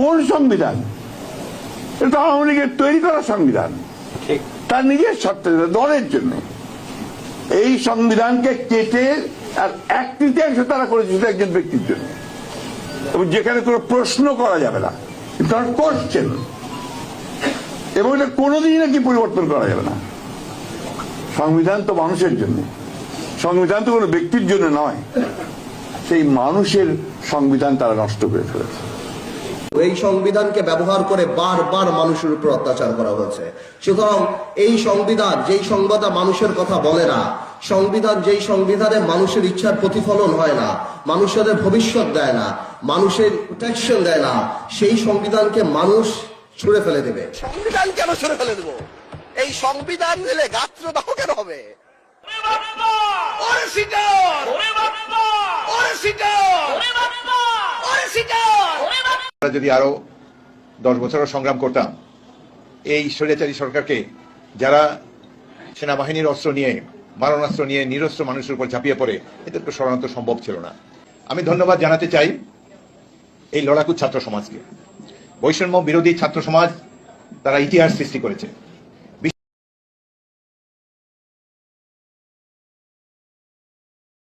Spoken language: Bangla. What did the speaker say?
কোন সংবিধান? এটা আওয়ামী লীগের তৈরি করা সংবিধান, তার নিজের স্বার্থে, দলের জন্য। এই সংবিধানকে কেটে আর 1/3 তারা করেছে শুধু একজন ব্যক্তির জন্য, এবং যেখানে কোনো প্রশ্ন করা যাবে না, কিন্তু তারা করছেন, এবং এটা কোনোদিনই নাকি পরিবর্তন করা যাবে না। সংবিধান তো মানুষের জন্য, সংবিধান তো কোনো ব্যক্তির জন্য নয়। সেই মানুষের সংবিধান তারা নষ্ট করে ফেলেছে। এই সংবিধানকে ব্যবহার করে বারবার মানুষের উপর অত্যাচার করা হয়েছে। সুতরাং এই সংবিধান যেই সংবিধান মানুষের কথা বলে না, সংবিধান যেই সংবিধানে মানুষের ইচ্ছার প্রতিফলন হয় না, মানুষের ভবিষ্যৎ দেয় না, মানুষের প্রোটেকশন দেয় না, সেই সংবিধানকে মানুষ ছুঁড়ে ফেলে দেবে। সংবিধান কেন ছুঁড়ে ফেলে দেবো? এই সংবিধান দিলে গাত্রদাহ কেন হবে? যদি আরো 10 বছরও সংগ্রাম করতাম, এই স্বৈরাচারী সরকারকে, যারা সেনাবাহিনীর অস্ত্র নিয়ে, মারণাস্ত্র নিয়ে নিরস্ত্র মানুষের উপর ঝাঁপিয়ে পড়ে, এদেরকে সরানো তো সম্ভব ছিল না। আমি ধন্যবাদ জানাতে চাই এই লড়াকু ছাত্র সমাজকে। বৈষম্য বিরোধী ছাত্র সমাজ, তারা ইতিহাস সৃষ্টি করেছে।